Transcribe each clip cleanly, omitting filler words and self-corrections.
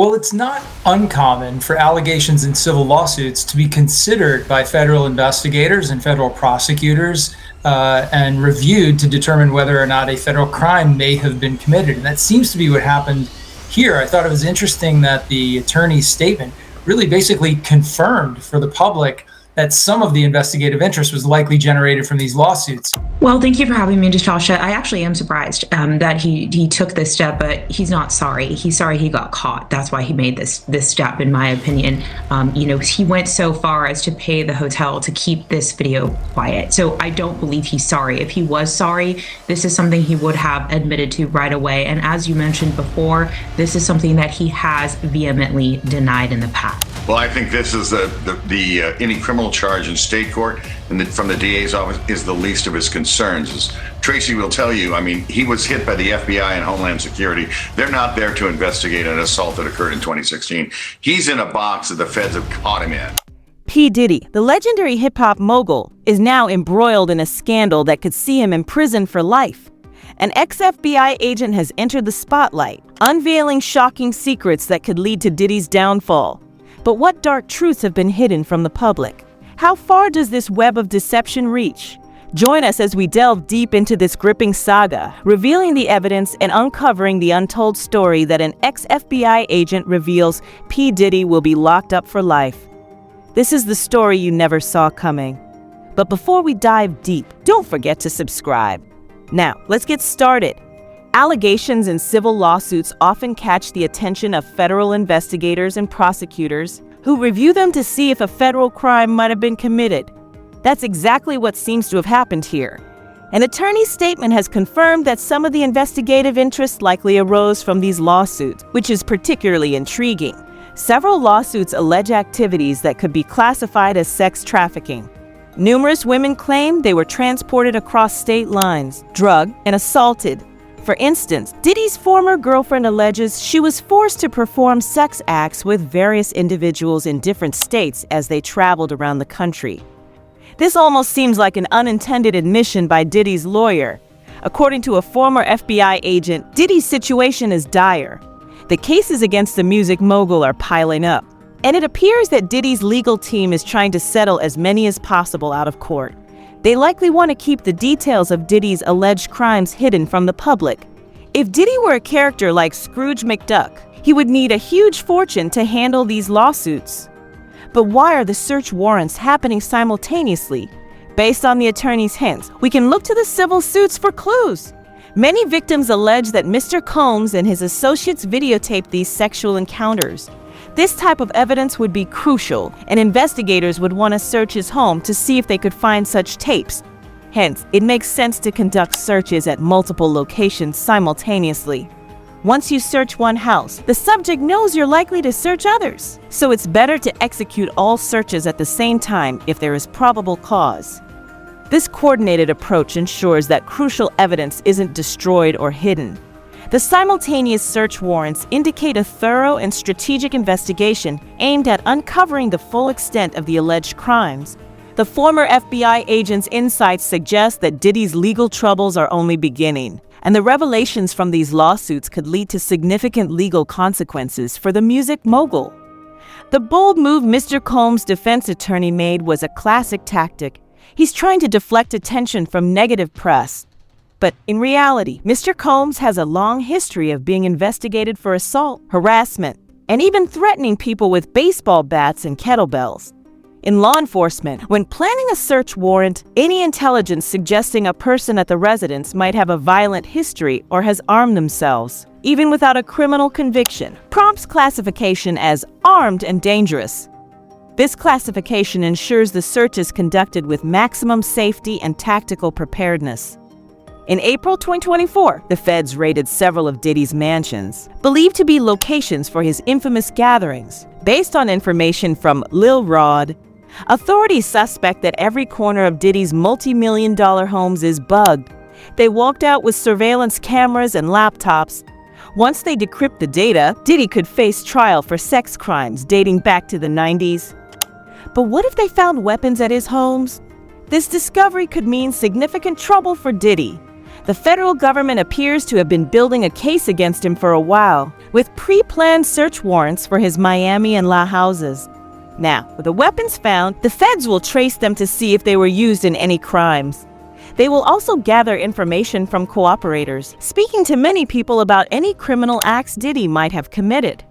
Well, it's not uncommon for allegations in civil lawsuits to be considered by federal investigators and federal prosecutors and reviewed to determine whether or not a federal crime may have been committed. And that seems to be what happened here. I thought it was interesting that the attorney's statement really basically confirmed for the public that some of the investigative interest was likely generated from these lawsuits. Well, thank you for having me, Natasha. I actually am surprised that he took this step, but he's not sorry. He's sorry he got caught. That's why he made this step, in my opinion. He went so far as to pay the hotel to keep this video quiet. So I don't believe he's sorry. If he was sorry, this is something he would have admitted to right away. And as you mentioned before, this is something that he has vehemently denied in the past. Well, I think this is any criminal charge in state court and from the DA's office is the least of his concerns. As Tracy will tell you, I mean, he was hit by the FBI and Homeland Security. They're not there to investigate an assault that occurred in 2016. He's in a box that the feds have caught him in. P. Diddy, the legendary hip-hop mogul, is now embroiled in a scandal that could see him in prison for life. An ex-FBI agent has entered the spotlight, unveiling shocking secrets that could lead to Diddy's downfall. But what dark truths have been hidden from the public? How far does this web of deception reach? Join us as we delve deep into this gripping saga, revealing the evidence and uncovering the untold story that an ex-FBI agent reveals P. Diddy will be locked up for life. This is the story you never saw coming. But before we dive deep, don't forget to subscribe. Now, let's get started. Allegations in civil lawsuits often catch the attention of federal investigators and prosecutors who review them to see if a federal crime might have been committed. That's exactly what seems to have happened here. An attorney's statement has confirmed that some of the investigative interest likely arose from these lawsuits, which is particularly intriguing. Several lawsuits allege activities that could be classified as sex trafficking. Numerous women claim they were transported across state lines, drugged, and assaulted. For instance, Diddy's former girlfriend alleges she was forced to perform sex acts with various individuals in different states as they traveled around the country. This almost seems like an unintended admission by Diddy's lawyer. According to a former FBI agent, Diddy's situation is dire. The cases against the music mogul are piling up, and it appears that Diddy's legal team is trying to settle as many as possible out of court. They likely want to keep the details of Diddy's alleged crimes hidden from the public. If Diddy were a character like Scrooge McDuck, he would need a huge fortune to handle these lawsuits. But why are the search warrants happening simultaneously? Based on the attorney's hints, we can look to the civil suits for clues. Many victims allege that Mr. Combs and his associates videotaped these sexual encounters. This type of evidence would be crucial, and investigators would want to search his home to see if they could find such tapes. Hence, it makes sense to conduct searches at multiple locations simultaneously. Once you search one house, the subject knows you're likely to search others. So it's better to execute all searches at the same time if there is probable cause. This coordinated approach ensures that crucial evidence isn't destroyed or hidden. The simultaneous search warrants indicate a thorough and strategic investigation aimed at uncovering the full extent of the alleged crimes. The former FBI agent's insights suggest that Diddy's legal troubles are only beginning, and the revelations from these lawsuits could lead to significant legal consequences for the music mogul. The bold move Mr. Combs' defense attorney made was a classic tactic. He's trying to deflect attention from negative press. But in reality, Mr. Combs has a long history of being investigated for assault, harassment, and even threatening people with baseball bats and kettlebells. In law enforcement, when planning a search warrant, any intelligence suggesting a person at the residence might have a violent history or has armed themselves, even without a criminal conviction, prompts classification as armed and dangerous. This classification ensures the search is conducted with maximum safety and tactical preparedness. In April 2024, the feds raided several of Diddy's mansions, believed to be locations for his infamous gatherings. Based on information from Lil Rod, authorities suspect that every corner of Diddy's multi-million-dollar homes is bugged. They walked out with surveillance cameras and laptops. Once they decrypt the data, Diddy could face trial for sex crimes dating back to the 90s. But what if they found weapons at his homes? This discovery could mean significant trouble for Diddy. The federal government appears to have been building a case against him for a while, with pre-planned search warrants for his Miami and La houses. Now, with the weapons found, the feds will trace them to see if they were used in any crimes. They will also gather information from cooperators, speaking to many people about any criminal acts Diddy might have committed.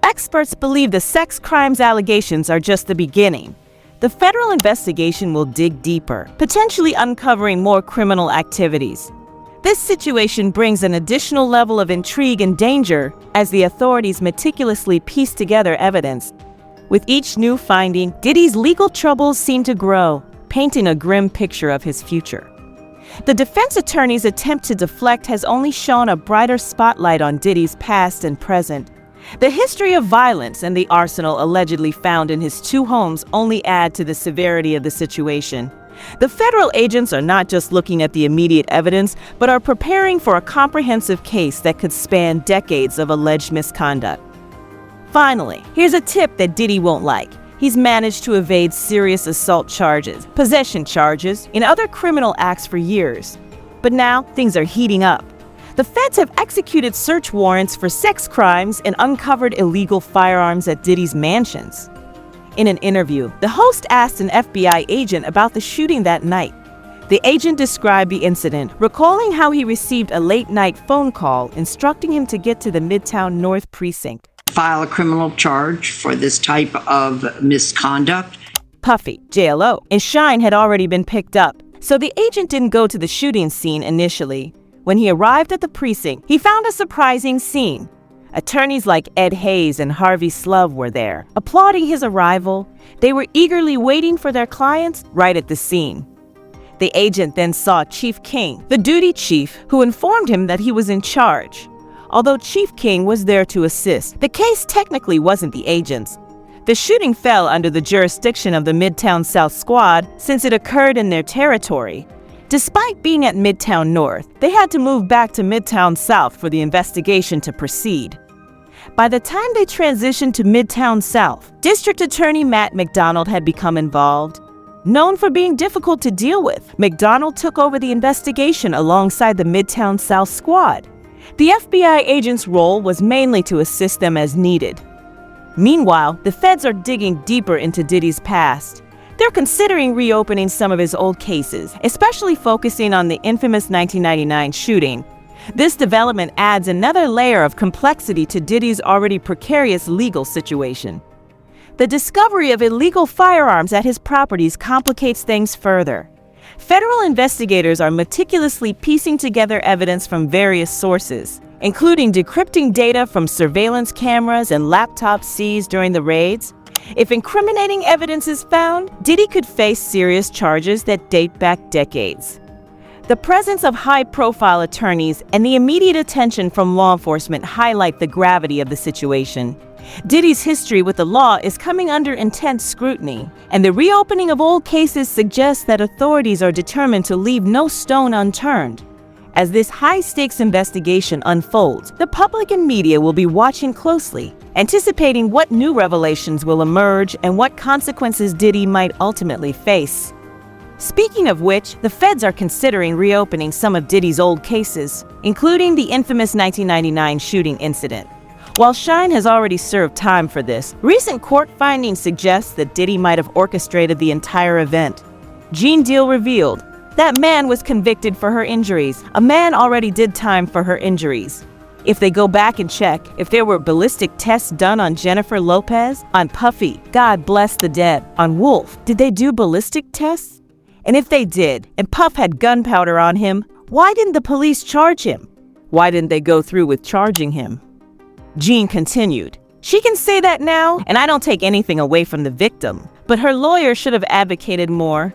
Experts believe the sex crimes allegations are just the beginning. The federal investigation will dig deeper, potentially uncovering more criminal activities. This situation brings an additional level of intrigue and danger as the authorities meticulously piece together evidence. With each new finding, Diddy's legal troubles seem to grow, painting a grim picture of his future. The defense attorney's attempt to deflect has only shone a brighter spotlight on Diddy's past and present. The history of violence and the arsenal allegedly found in his two homes only add to the severity of the situation. The federal agents are not just looking at the immediate evidence, but are preparing for a comprehensive case that could span decades of alleged misconduct. Finally, here's a tip that Diddy won't like. He's managed to evade serious assault charges, possession charges, and other criminal acts for years. But now, things are heating up. The feds have executed search warrants for sex crimes and uncovered illegal firearms at Diddy's mansions. In an interview, the host asked an FBI agent about the shooting that night. The agent described the incident, recalling how he received a late-night phone call instructing him to get to the Midtown North precinct. File a criminal charge for this type of misconduct. Puffy, JLO, and Shine had already been picked up, so the agent didn't go to the shooting scene initially. When he arrived at the precinct, he found a surprising scene. Attorneys like Ed Hayes and Harvey Slove were there, applauding his arrival. They were eagerly waiting for their clients right at the scene. The agent then saw Chief King, the duty chief, who informed him that he was in charge. Although Chief King was there to assist, the case technically wasn't the agent's. The shooting fell under the jurisdiction of the Midtown South Squad since it occurred in their territory. Despite being at Midtown North, they had to move back to Midtown South for the investigation to proceed. By the time they transitioned to Midtown South, District Attorney Matt McDonald had become involved. Known for being difficult to deal with, McDonald took over the investigation alongside the Midtown South Squad. The FBI agent's role was mainly to assist them as needed. Meanwhile, the feds are digging deeper into Diddy's past. They're considering reopening some of his old cases, especially focusing on the infamous 1999 shooting. This development adds another layer of complexity to Diddy's already precarious legal situation. The discovery of illegal firearms at his properties complicates things further. Federal investigators are meticulously piecing together evidence from various sources, including decrypting data from surveillance cameras and laptops seized during the raids. If incriminating evidence is found, Diddy could face serious charges that date back decades. The presence of high-profile attorneys and the immediate attention from law enforcement highlight the gravity of the situation. Diddy's history with the law is coming under intense scrutiny, and the reopening of old cases suggests that authorities are determined to leave no stone unturned. As this high-stakes investigation unfolds, the public and media will be watching closely, anticipating what new revelations will emerge and what consequences Diddy might ultimately face. Speaking of which, the feds are considering reopening some of Diddy's old cases, including the infamous 1999 shooting incident. While Shine has already served time for this, recent court findings suggest that Diddy might have orchestrated the entire event. Gene Deal revealed that man was convicted for her injuries. A man already did time for her injuries. If they go back and check if there were ballistic tests done on Jennifer Lopez, on Puffy, God bless the dead, on Wolf, did they do ballistic tests? And if they did, and Puff had gunpowder on him, why didn't the police charge him? Why didn't they go through with charging him? Jean continued, "She can say that now, and I don't take anything away from the victim, but her lawyer should have advocated more.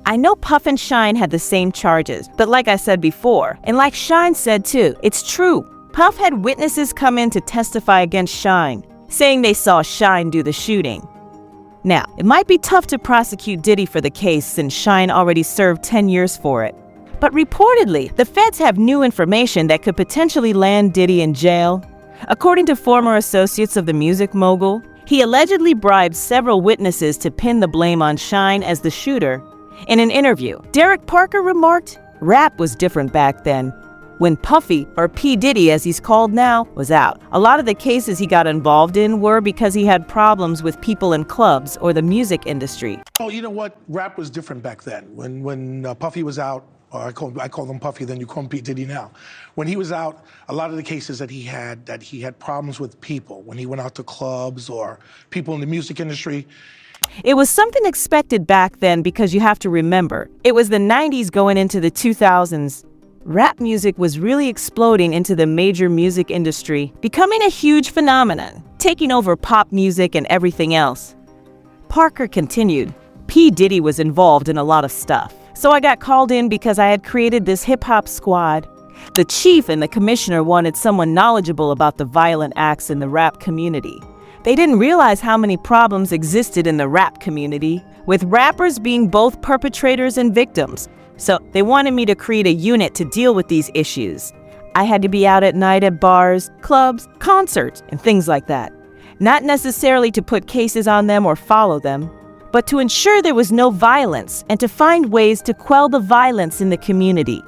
I know Puff and Shine had the same charges, but like I said before, and like Shine said too, it's true. Puff had witnesses come in to testify against Shine, saying they saw Shine do the shooting. Now, it might be tough to prosecute Diddy for the case since Shine already served 10 years for it. But reportedly, the feds have new information that could potentially land Diddy in jail. According to former associates of the music mogul, he allegedly bribed several witnesses to pin the blame on Shine as the shooter. In an interview, Derek Parker remarked, Rap was different back then. When Puffy, or P. Diddy as he's called now, was out, a lot of the cases he got involved in were because he had problems with people in clubs or the music industry. Oh, you know what? Rap was different back then. When Puffy was out, or I call him Puffy, then you call him P. Diddy now. When he was out, a lot of the cases that he had problems with people when he went out to clubs or people in the music industry. It was something expected back then because you have to remember, it was the 90s going into the 2000s. Rap music was really exploding into the major music industry, becoming a huge phenomenon, taking over pop music and everything else. Parker continued, P. Diddy was involved in a lot of stuff. So I got called in because I had created this hip-hop squad. The chief and the commissioner wanted someone knowledgeable about the violent acts in the rap community. They didn't realize how many problems existed in the rap community, with rappers being both perpetrators and victims. So they wanted me to create a unit to deal with these issues. I had to be out at night at bars, clubs, concerts, and things like that. Not necessarily to put cases on them or follow them, but to ensure there was no violence and to find ways to quell the violence in the community.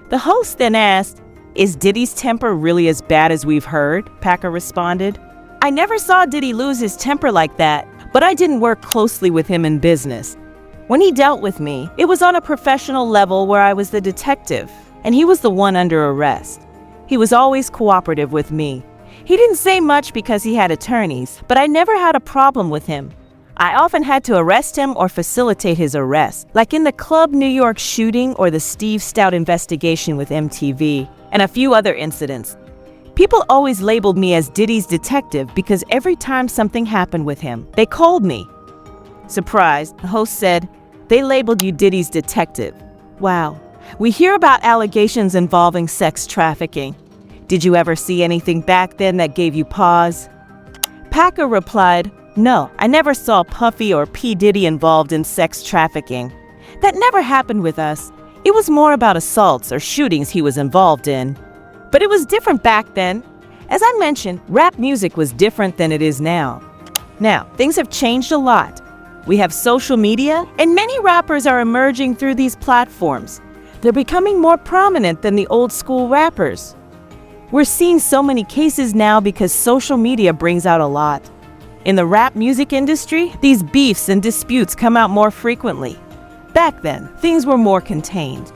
The host then asked, "Is Diddy's temper really as bad as we've heard?" Packer responded. I never saw Diddy lose his temper like that, but I didn't work closely with him in business. When he dealt with me, it was on a professional level where I was the detective, and he was the one under arrest. He was always cooperative with me. He didn't say much because he had attorneys, but I never had a problem with him. I often had to arrest him or facilitate his arrest, like in the Club New York shooting or the Steve Stout investigation with MTV, and a few other incidents. People always labeled me as Diddy's detective because every time something happened with him, they called me. Surprised, the host said, "They labeled you Diddy's detective. Wow. We hear about allegations involving sex trafficking. Did you ever see anything back then that gave you pause?" Packer replied, "No, I never saw Puffy or P. Diddy involved in sex trafficking. That never happened with us. It was more about assaults or shootings he was involved in. But it was different back then. As I mentioned, rap music was different than it is now. Now, things have changed a lot. We have social media, and many rappers are emerging through these platforms. They're becoming more prominent than the old school rappers. We're seeing so many cases now because social media brings out a lot. In the rap music industry, these beefs and disputes come out more frequently. Back then, things were more contained.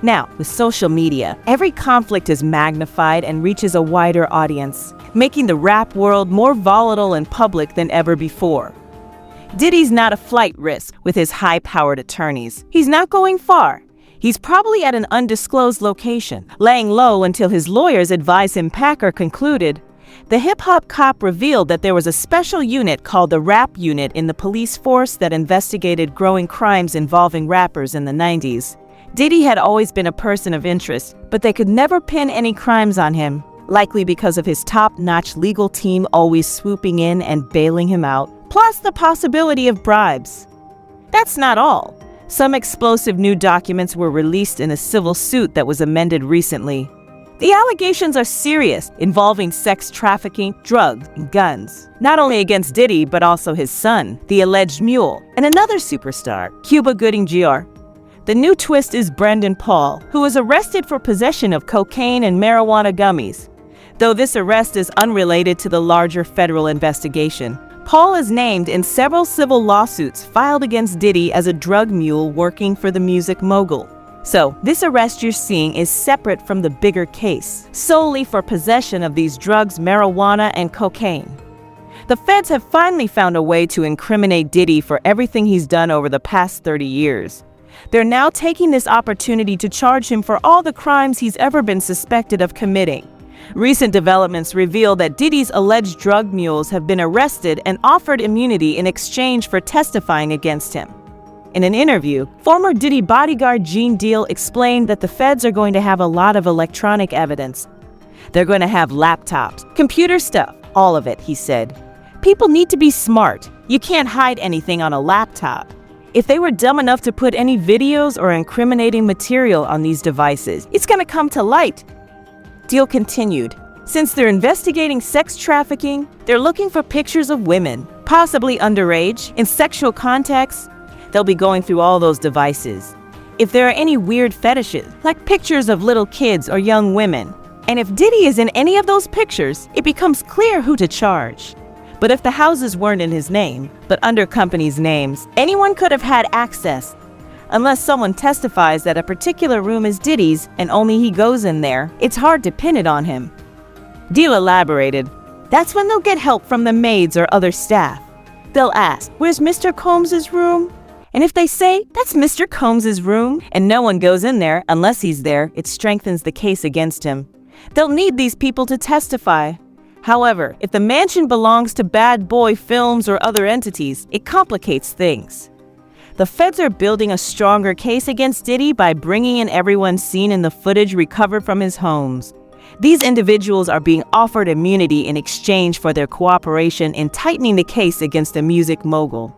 Now, with social media, every conflict is magnified and reaches a wider audience, making the rap world more volatile and public than ever before. Diddy's not a flight risk with his high-powered attorneys. He's not going far. He's probably at an undisclosed location, laying low until his lawyers advise him. Packer concluded. The hip-hop cop revealed that there was a special unit called the Rap Unit in the police force that investigated growing crimes involving rappers in the 90s. Diddy had always been a person of interest, but they could never pin any crimes on him, likely because of his top-notch legal team always swooping in and bailing him out, plus the possibility of bribes. That's not all. Some explosive new documents were released in a civil suit that was amended recently. The allegations are serious, involving sex trafficking, drugs, and guns. Not only against Diddy, but also his son, the alleged mule, and another superstar, Cuba Gooding Jr. The new twist is Brendan Paul, who was arrested for possession of cocaine and marijuana gummies. Though this arrest is unrelated to the larger federal investigation, Paul is named in several civil lawsuits filed against Diddy as a drug mule working for the music mogul. So, this arrest you're seeing is separate from the bigger case, solely for possession of these drugs, marijuana, and cocaine. The feds have finally found a way to incriminate Diddy for everything he's done over the past 30 years. They're now taking this opportunity to charge him for all the crimes he's ever been suspected of committing. Recent developments reveal that Diddy's alleged drug mules have been arrested and offered immunity in exchange for testifying against him. In an interview, former Diddy bodyguard Gene Deal explained that the feds are going to have a lot of electronic evidence. They're going to have laptops, computer stuff, all of it, he said. People need to be smart. You can't hide anything on a laptop. If they were dumb enough to put any videos or incriminating material on these devices, it's going to come to light. Deal continued. Since they're investigating sex trafficking, they're looking for pictures of women, possibly underage, in sexual contexts. They'll be going through all those devices. if there are any weird fetishes, like pictures of little kids or young women. And if Diddy is in any of those pictures, it becomes clear who to charge. But if the houses weren't in his name, but under companies' names, anyone could have had access. Unless someone testifies that a particular room is Diddy's and only he goes in there, it's hard to pin it on him. Deal elaborated. That's when they'll get help from the maids or other staff. They'll ask, "Where's Mr. Combs's room?" And if they say, "That's Mr. Combs's room," and no one goes in there unless he's there, it strengthens the case against him. They'll need these people to testify. However, if the mansion belongs to Bad Boy Films or other entities, it complicates things. The feds are building a stronger case against Diddy by bringing in everyone seen in the footage recovered from his homes. These individuals are being offered immunity in exchange for their cooperation in tightening the case against the music mogul.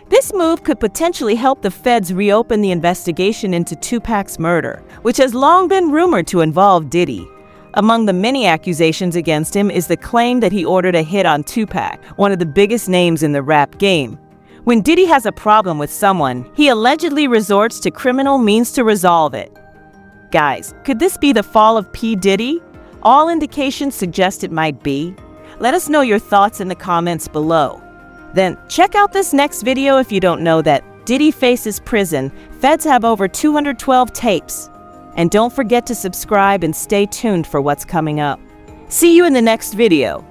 This move could potentially help the feds reopen the investigation into Tupac's murder, which has long been rumored to involve Diddy. Among the many accusations against him is the claim that he ordered a hit on Tupac, one of the biggest names in the rap game. When Diddy has a problem with someone, he allegedly resorts to criminal means to resolve it. Guys, could this be the fall of P. Diddy? All indications suggest it might be. Let us know your thoughts in the comments below. Then check out this next video if you don't know that Diddy faces prison. Feds have over 212 tapes. And don't forget to subscribe and stay tuned for what's coming up. See you in the next video.